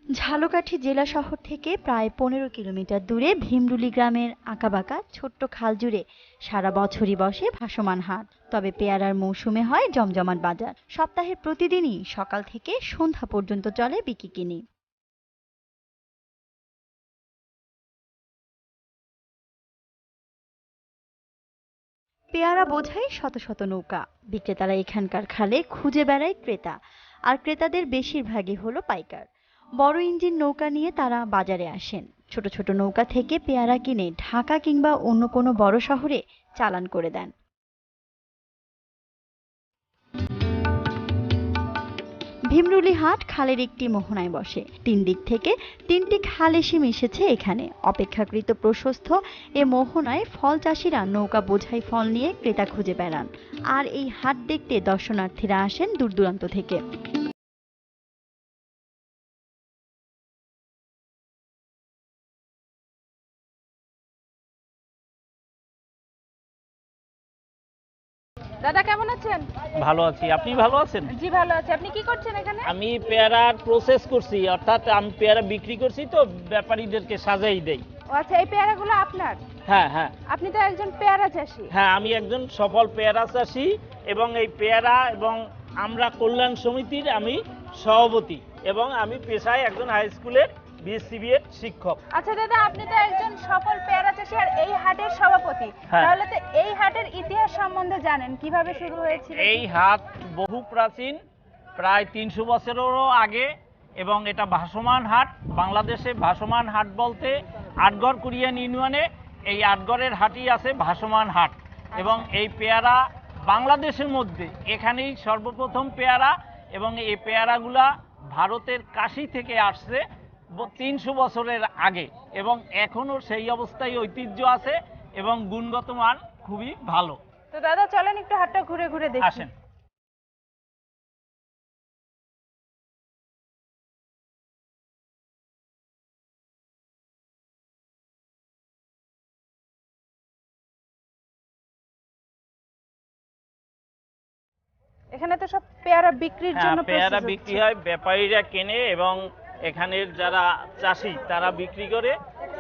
ঝালকাঠি জেলা শহর থেকে প্রায় ১৫ কিলোমিটার দূরে ভীমরুলি গ্রামের আঁকাবাঁকা ছোট্ট খাল জুড়ে সারা বছরই বসে ভাসমান হাট। তবে পেয়ারার মৌসুমে হয় জমজমাট বাজার। সপ্তাহের প্রতিদিনই সকাল থেকে সন্ধ্যা পর্যন্ত চলে বিকিকিনি। পেয়ারা বোঝাই শত শত নৌকা। বিক্রেতারা এখানকার খালে খুঁজে বেড়ায় ক্রেতা, আর ক্রেতাদের বেশিরভাগই হলো পাইকার। বড় ইঞ্জিন নৌকা নিয়ে তারা বাজারে আসেন। ছোট ছোট নৌকা থেকে পেয়ারা কিনে ঢাকা কিংবা অন্য কোনো বড় শহরে চালান করে দেন। ভীমরুলি হাট খালের একটি মোহনায় বসে। তিন দিক থেকে তিনটি খাল এসে মিশেছে এখানে। অপেক্ষাকৃত প্রশস্ত এ মোহনায় ফল চাষিরা নৌকা বোঝাই ফল নিয়ে ক্রেতা খুঁজে বেড়ান। আর এই হাট দেখতে দর্শনার্থীরা আসেন দূর দূরান্ত থেকে। দাদা কেমন আছেন? ভালো আছি, আপনি ভালো আছেন? জি ভালো আছি। আপনি কি করছেন এখানে? আমি পেয়ারার প্রসেস করছি, অর্থাৎ আমি পেয়ারা বিক্রি করছি তো ব্যাপারীদেরকে সাজাই দেই। ও আচ্ছা, এই পেয়ারাগুলো আপনার? হ্যাঁ হ্যাঁ আপনি তো একজন পেয়ারা চাষি। হ্যাঁ, আমি একজন সফল পেয়ারা চাষি এবং এই পেয়ারা এবং আমরা কল্যাণ সমিতির আমি সভাপতি এবং আমি পেশায় একজন হাই স্কুলের বিএসসিবিএড শিক্ষক। আচ্ছা দাদা, আপনি তো একজন সফল পেয়ারা চাষি আর এই হাটের সভাপতি। হ্যাঁ। তাহলে তো এই হাটের ইতিহাস সম্বন্ধে জানেন, কিভাবে শুরু হয়েছিল? এই হাট বহু প্রাচীন, প্রায় ৩০০ বছরেরও আগে, এবং এটা ভাসমান হাট। বাংলাদেশে ভাসমান হাট বলতে আটগড় কুরিয়ান ইউনিয়নে এই আটগড়ের হাটই আছে ভাসমান হাট। এবং এই পেয়ারা বাংলাদেশের মধ্যে এখানেই সর্বপ্রথম পেয়ারা, এবং এই পেয়ারাগুলা ভারতের কাশী থেকে আসছে ৩০০ বছরের আগে, এবং এখনও সেই অবস্থায় ঐতিহ্য আছে এবং গুণগত মান খুবই ভালো। তো দাদা চলেন একটু হাটটা ঘুরে ঘুরে দেখি। আসেন। এখানে তো সব পেয়ারা বিক্রির হ্যাঁ, জন্য পেয়ারা প্রস্তুত বিক্রি হচ্ছে। হয়, ব্যাপারীরা কেনে এবং এখানের যারা চাষি তারা বিক্রি করে,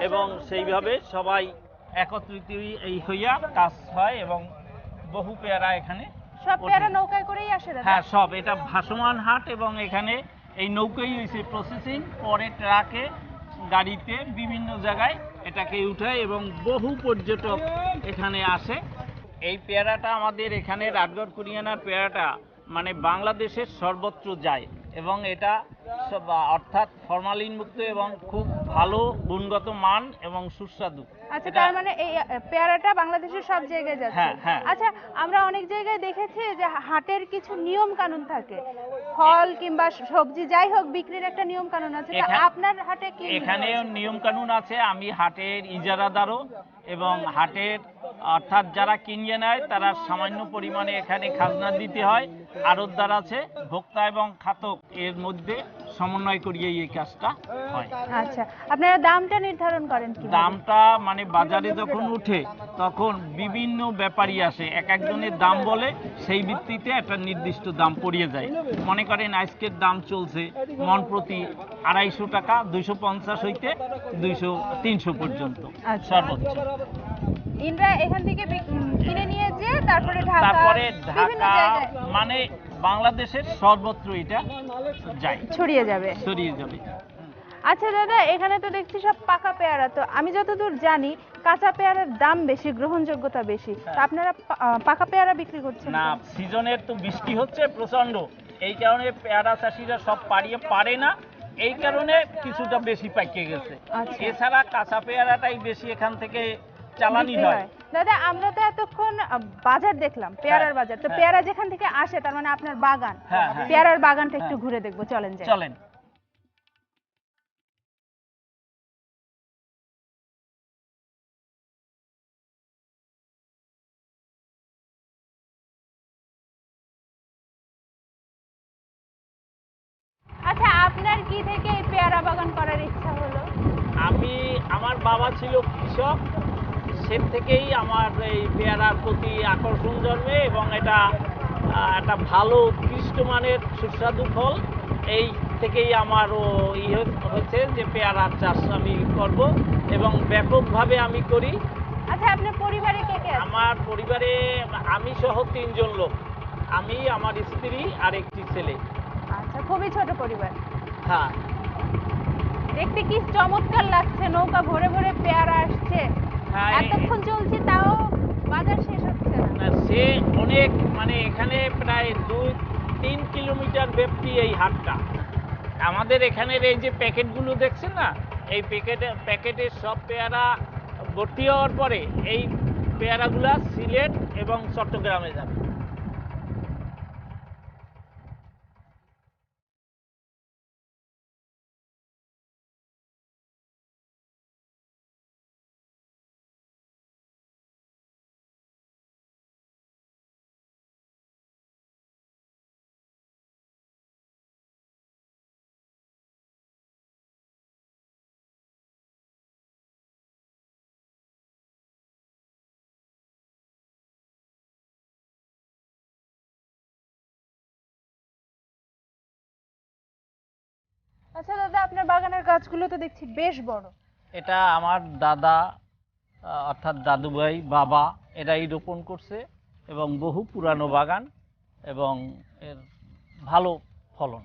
এবং সেইভাবে সবাই একত্রিত এই হইয়া কাজ হয় এবং বহু পেয়ারা এখানে সব ওঠে। পেয়ারা নৌকায় করেই আসে দাদা? হ্যাঁ, সব এটা ভাসমান হাট, এবং এখানে এই নৌকাই হয়েছে প্রসেসিং, পরে ট্রাকে গাড়িতে বিভিন্ন জায়গায় এটাকে উঠায় এবং বহু পর্যটক এখানে আসে। এই পেয়ারাটা আমাদের এখানে আটগড় কুরিয়ানার পেয়ারাটা মানে বাংলাদেশের সর্বত্র যায়, এবং এটা অর্থাৎ ফরমালিন মুক্ত এবং খুব ভালো গুণগত মান এবং সুস্বাদু। আচ্ছা, তার মানে এই পেয়ারাটা বাংলাদেশের সব জায়গায় যাচ্ছে? হ্যাঁ, হ্যাঁ। আচ্ছা, আমরা অনেক জায়গায় দেখেছি যে হাটের কিছু নিয়ম কানুন থাকে, ফল কিংবা সবজি যাই হোক বিক্রির একটা নিয়ম কানুন আছে। তো আপনার হাটে কি? এখানেও নিয়ম কানুন আছে। আমি হাটের ইজারাদারও, এবং হাটের অর্থাৎ যারা কিনে নেয় তারা সামান্য পরিমাণে এখানে খাজনা দিতে হয়। আড়তদার আছে, ভোক্তা এবং খাতক এর মধ্যে সমন্বয় করিয়ে এই কাজটা হয়। আচ্ছা, আপনারা দামটা নির্ধারণ করেন কি? দামটা মানে বাজারে যখন উঠে তখন বিভিন্ন ব্যাপারী আসে, এক একজনের দাম বলে, সেই ভিত্তিতে একটা নির্দিষ্ট দাম পড়িয়ে যায়। মনে করেন আজকের দাম চলছে মন প্রতি ২৫০ টাকা, ২৫০ হইতে ৩০০ পর্যন্ত সর্বোচ্চ। ইনরা এখান থেকে কিনে নিয়ে যে তারপরে তারপরে বিভিন্ন ঢাকা জায়গায় মানে বাংলাদেশের সর্বত্র এটা যায়, ছড়িয়ে যাবে। ছড়িয়ে যাবে। আচ্ছা দাদা, এখানে তো দেখছি সব পাকা পেয়ারা। তো আমি যতদূর জানি কাঁচা পেয়ারার দাম বেশি, গ্রহণযোগ্যতা বেশি। তো আপনারা পাকা পেয়ারা বিক্রি করছেন না, কেন? সিজনের তো বৃষ্টি হচ্ছে প্রচন্ড, এই কারণে পেয়ারা চাষিরা সব পারে না, এই কারণে কিছুটা বেশি পাকিয়ে গেছে। আচ্ছা। এছাড়া কাঁচা পেয়ারাটাই বেশি এখান থেকে চালানি বিক্রি হয়। দাদা, আমরা তো এতক্ষণ বাজার দেখলাম, পেয়ারার বাজার। তো হ্যাঁ। পেয়ারা যেখান থেকে আসে তার মানে আপনার বাগান। হ্যাঁ, হ্যাঁ। পেয়ারার বাগানটা একটু হ্যাঁ। ঘুরে দেখবো, চলেন যাই। চলেন। আচ্ছা, আপনার কি থেকে এই পেয়ারা বাগান করার ইচ্ছা হলো? আমার বাবা ছিল কৃষক, সে থেকেই আমার এই পেয়ারার প্রতি আকর্ষণ জন্মে, এবং এটা একটা ভালো উৎকৃষ্ট মানের সুস্বাদু ফল, এই থেকেই আমারও হচ্ছে যে পেয়ারার চাষ আমি করব এবং ব্যাপকভাবে আমি করি। আচ্ছা, আপনার পরিবারে কে কে আছে? আমার পরিবারে আমি সহ 3 জন লোক, আমি, আমার স্ত্রী আর একটি ছেলে। আচ্ছা, খুবই ছোট পরিবার। হ্যাঁ, দেখতে কি চমৎকার লাগছে, নৌকা ভরে ভরে পেয়ারা আসছে। হ্যাঁ, এতক্ষণ চলছে তাও বাজার শেষ হচ্ছে না। সে অনেক, মানে এখানে প্রায় 2-3 কিলোমিটার ব্যাপ্তি এই হাটটা। আমাদের এখানের এই যে প্যাকেটগুলো দেখছেন না, এই প্যাকেটে সব পেয়ারা ভর্তি হওয়ার পরে এই পেয়ারাগুলা সিলেট এবং চট্টগ্রামে যাবে। আচ্ছা দাদা, আপনার বাগানের গাছগুলো তো দেখছি বেশ বড়। এটা আমার দাদা, অর্থাৎ দাদুভাই, বাবা, এরাই রোপণ করছে এবং বহু পুরানো বাগান এবং এর ভালো ফলন।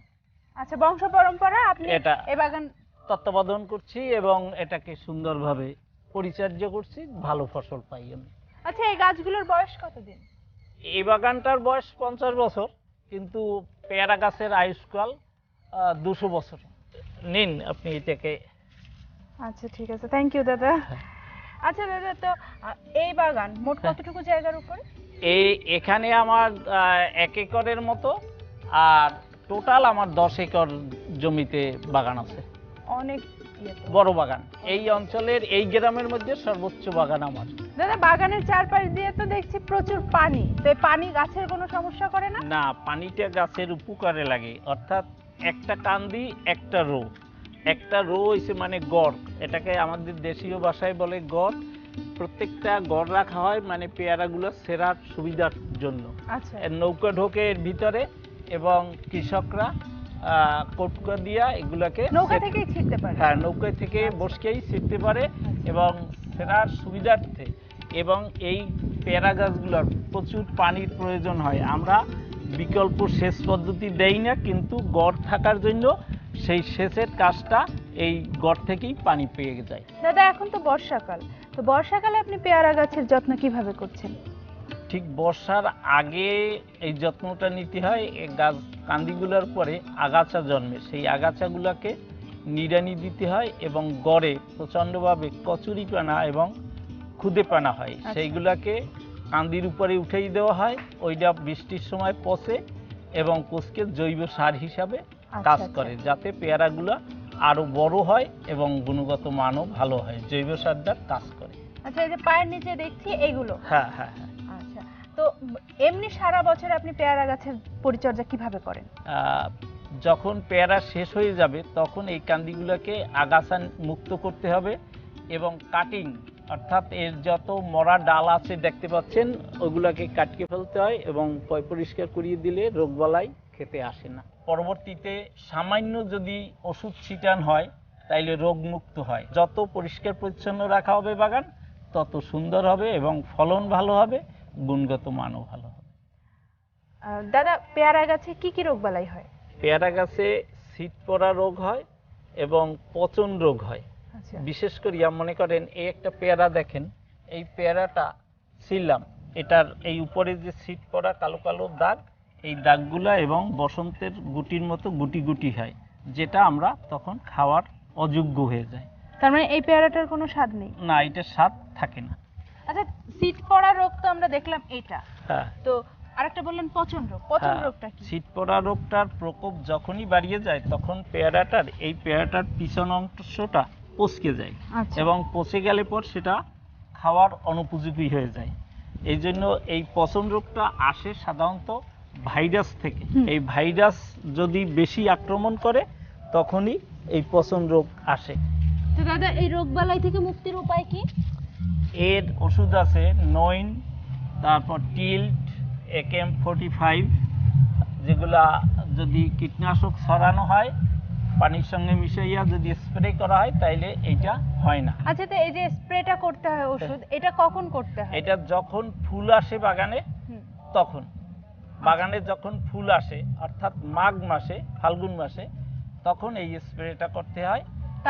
আচ্ছা, বংশ পরম্পরা আপনি এটা এই বাগান তত্ত্বাবধান করছি এবং এটাকে সুন্দরভাবে পরিচর্যা করছি, ভালো ফসল পাই আমি। আচ্ছা, এই গাছগুলোর বয়স কতদিন? এই বাগানটার বয়স 50 বছর, কিন্তু পেয়ারা গাছের আয়ুষ্কাল 200 বছর। নিন আপনি এটাকে। আচ্ছা, ঠিক আছে, থ্যাংক ইউ দাদা। আচ্ছা দাদা, তো এই বাগান মোট কতটুকু জায়গার উপরে? এখানে আমার 1 একরের মতো, আর টোটাল আমার 10 একর জমিতে বাগান আছে। অনেক বড় বাগান, এই অঞ্চলের এই গ্রামের মধ্যে সর্বোচ্চ বাগান আমার। দাদা, বাগানের চারপাশ দিয়ে তো দেখছি প্রচুর পানি, তো এই পানি গাছের কোনো সমস্যা করে না? না, পানিটা গাছের উপকারে লাগে, অর্থাৎ একটা কান্দি একটা রো। একটা রো হইছে মানে গড়, এটাকে আমাদের দেশীয় ভাষায় বলে গড়। প্রত্যেকটা গড় রাখা হয় মানে পেয়ারাগুলো সেরার সুবিধার জন্য। আচ্ছা, এর নৌকা ঢোকে এর ভিতরে এবং কৃষকরা কটকা দিয়া এগুলাকে নৌকা থেকেই ছিটতে পারে। হ্যাঁ, নৌকা থেকে বসকেই ছিটতে পারে এবং সেরার সুবিধার্থে। এবং এই পেয়ারা গাছগুলোর প্রচুর পানির প্রয়োজন হয়। আমরা বিকল্প সেচ পদ্ধতি দেই না, কিন্তু গড় থাকার জন্য সেই সেচের কাজটা এই গড় থেকেই পানি পেয়ে যায়। দাদা, এখন তো বর্ষাকাল, তো বর্ষাকালে আপনি পেয়ারা গাছের যত্ন কিভাবে করছেন? ঠিক বর্ষার আগে এই যত্নটা নিতে হয়। এই গাছ কান্দিগুলোর পরে আগাছা জন্মে, সেই আগাছাগুলোকে নিড়ানি দিতে হয় এবং গড়ে প্রচণ্ডভাবে কচুরিপানা এবং খুদেপানা হয়, সেইগুলাকে কান্দির উপরে উঠেই দেওয়া হয়। ওইটা বৃষ্টির সময় পচে এবং পচকে জৈব সার হিসাবে কাজ করে, যাতে পেয়ারাগুলো আরো বড় হয় এবং গুণগত মানও ভালো হয়। জৈব সারটার কাজ করে। আচ্ছা, এই যে পায়ের নিচে দেখছি এইগুলো। হ্যাঁ হ্যাঁ হ্যাঁ। আচ্ছা, তো এমনি সারা বছর আপনি পেয়ারা গাছের পরিচর্যা কিভাবে করেন? যখন পেয়ারা শেষ হয়ে যাবে তখন এই কান্দিগুলোকে আগাছা মুক্ত করতে হবে এবং কাটিং, অর্থাৎ এর যত মরা ডাল আছে দেখতে পাচ্ছেন, ওগুলোকে কাটকে ফেলতে হয় এবং পরিষ্কার করিয়ে দিলে রোগবালাই খেতে আসে না। পরবর্তীতে সামান্য যদি ওষুধ ছিটান হয় তাইলে রোগ মুক্ত হয়। যত পরিষ্কার পরিচ্ছন্ন রাখা হবে বাগান, তত সুন্দর হবে এবং ফলন ভালো হবে, গুণগত মানও ভালো হবে। দাদা, পেয়ারা গাছে কি কি রোগ বালাই হয়? পেয়ারা গাছে শীত পড়া রোগ হয় এবং পচন রোগ হয়। বিশেষ করে মনে করেন এই একটা পেয়ারা দেখেন, এই পেয়ারাটা ছিলাম, এটার এই উপরে যে শীত পড়া কালো কালো দাগ, এই দাগগুলা এবং বসন্তের গুটির মতো গুটি গুটি হয়, যেটা আমরা তখন খাওয়ার অযোগ্য হয়ে যায়। তার মানে এই পেয়ারাটার কোনো স্বাদ নেই? না, এটা স্বাদ থাকে না। আচ্ছা, শীত পড়া রোগ তো আমরা দেখলাম এটা, হ্যাঁ, তো আরেকটা বললেন পচন রোগ। পচন রোগটা কি? শীত পড়া রোগটার প্রকোপ যখনই বাড়িয়ে যায় তখন পেয়ারাটার পিছন অংশটা পচকে যায় এবং পচে গেলে পর সেটা খাওয়ার অনুপযোগী হয়ে যায়। এই জন্য এই পচন রোগটা আসে সাধারণত ভাইরাস থেকে। এই ভাইরাস যদি বেশি আক্রমণ করে তখনই এই পচন রোগ আসে। তো দাদা, এই রোগ বালাই থেকে মুক্তির উপায় কি? এর ওষুধ আছে নইন, তারপর টিল্ট, AKM 45, যেগুলা যদি কীটনাশক ছড়ানো হয় পানির সঙ্গে মিশাইয়া যদি স্প্রে করা হয় তাইলে এটা হয় না। আচ্ছা, তো এই যে স্প্রেটা করতে হয় ওষুধ, এটা কখন করতে হয়? এটা যখন ফুল আসে বাগানে হুম। তখন, বাগানে যখন ফুল আসে অর্থাৎ মাঘ মাসে ফাল্গুন মাসে তখন এই স্প্রেটা করতে হয়।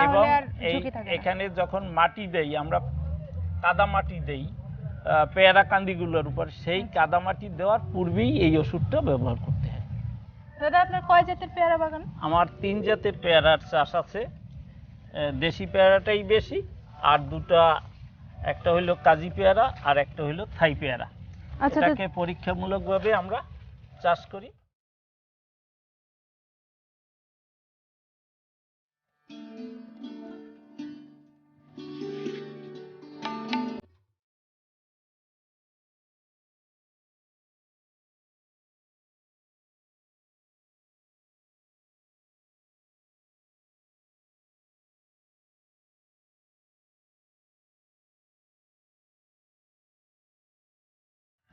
এবং তাহলে আর এই ঝুঁকি থাকে না। এখানে যখন মাটি দেই আমরা, কাদা মাটি দেই পেয়ারা কান্দিগুলোর উপর, সেই কাদা মাটি দেওয়ার পূর্বেই এই ওষুধটা ব্যবহার করতে হয়। দাদা আপনার কয় জাতের পেয়ারা বাগান? আমার 3 জাতের পেয়ারার চাষ আছে। দেশি পেয়ারাটাই বেশি, আর দুটা, একটা হইলো কাজি পেয়ারা আর একটা হইলো থাই পেয়ারা। আচ্ছা, তো এটাকে পরীক্ষামূলকভাবে আমরা চাষ করি।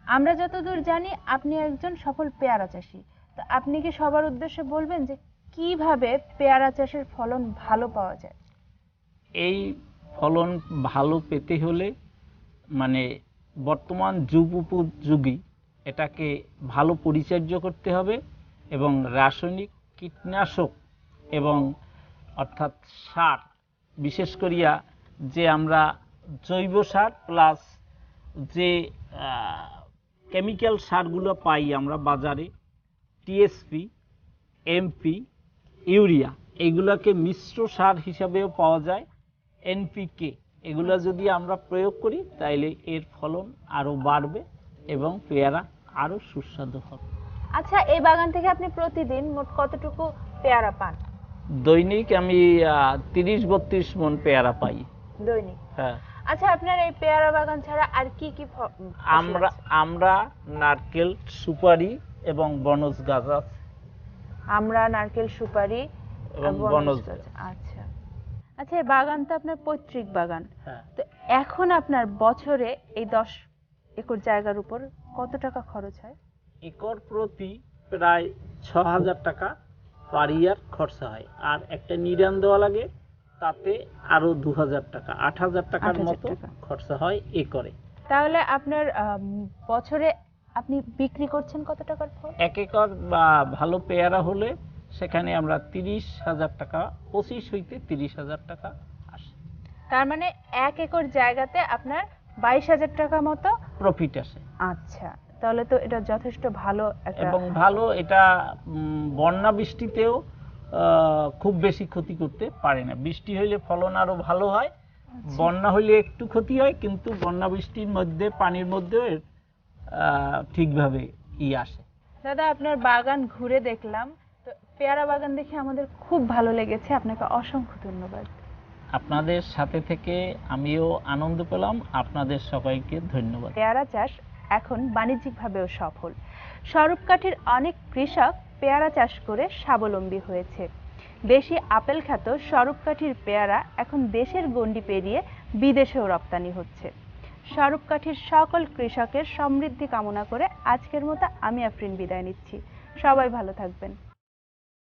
আমরা যতদূর জানি আপনি একজন সফল পেয়ারা চাষী। তো আপনি কি সবার উদ্দেশ্যে বলবেন যে কিভাবে পেয়ারা চাষের ফলন ভালো পাওয়া যায়? এই ফলন ভালো পেতে হলে মানে বর্তমান যুগ উপযোগী এটাকে ভালো পরিচর্যা করতে হবে, এবং রাসায়নিক কীটনাশক এবং অর্থাৎ সার, বিশেষ করিয়া যে আমরা জৈব সার প্লাস যে কেমিক্যাল সারগুলো পাই আমরা বাজারে, টিএসপি, এমপি, ইউরিয়া, এইগুলোকে মিশ্র সার হিসাবেও পাওয়া যায়, এনপিকে, এগুলো যদি আমরা প্রয়োগ করি তাইলে এর ফলন আরও বাড়বে এবং পেয়ারা আরও সুস্বাদু হবে। আচ্ছা, এই বাগান থেকে আপনি প্রতিদিন মোট কতটুকু পেয়ারা পান? দৈনিক আমি 30-32 মণ পেয়ারা পাই। দৈনিক? হ্যাঁ। আচ্ছা, আপনার এই পেয়ারা বাগান ছাড়া আর কি কি আমরা নারকেল, সুপারি এবং বনজ গাছ আছে। আমরা নারকেল, সুপারি এবং বনজ গাছ। আচ্ছা আচ্ছা, এই বাগান তো আপনার পৈতৃক বাগান। হ্যাঁ। তো এখন আপনার বছরে এই 10 একর জায়গার উপর কত টাকা খরচ হয়? একর প্রতি প্রায় 6000 টাকা পার ইয়ার খরচা হয়, আর একটা নিড়ান দেওয়া লাগে, তাতে আরো 2000 টাকা, 8000 টাকার 8000 মতো টাকা খরচা হয় একরে। তাহলে আপনার বছরে আপনি বিক্রি করছেন কত টাকার ফল? 1 একর বা ভালো পেয়ারা হলে সেখানে আমরা 30,000 টাকা, 25 হইতে 30,000 টাকা আসে। তার মানে 1 একর জায়গাতে আপনার 22,000 টাকা মতো প্রফিট আসে। আচ্ছা, তাহলে তো এটা যথেষ্ট ভালো একটা। এবং ভালো, এটা বন্যা বৃষ্টিতেও খুব বেশি ক্ষতি করতে পারে না। বৃষ্টি হইলে ফলন আরো ভালো হয়, বন্যা হইলে একটু ক্ষতি হয়, কিন্তু বন্যা বৃষ্টির মধ্যে পানির মধ্যেও ঠিকভাবে আসে। দাদা, আপনার বাগান ঘুরে দেখলাম, তো পেয়ারা বাগান দেখে আমাদের খুব ভালো লেগেছে। আপনাকে অসংখ্য ধন্যবাদ। আপনাদের সাথে থেকে আমিও আনন্দ পেলাম, আপনাদের সবাইকে ধন্যবাদ। পেয়ারা চাষ এখন বাণিজ্যিকভাবেও সফল। স্বরূপকাঠির অনেক কৃষক পেয়ারা চাষ করে স্বাবলম্বী হয়েছে। দেশি আপেল খ্যাত স্বরূপকাঠির পেয়ারা এখন দেশের গণ্ডি পেরিয়ে বিদেশেও রপ্তানি হচ্ছে। স্বরূপকাঠির সকল কৃষকের সমৃদ্ধি কামনা করে আজকের মতো আমি আফরিন বিদায় নিচ্ছি। সবাই ভালো থাকবেন।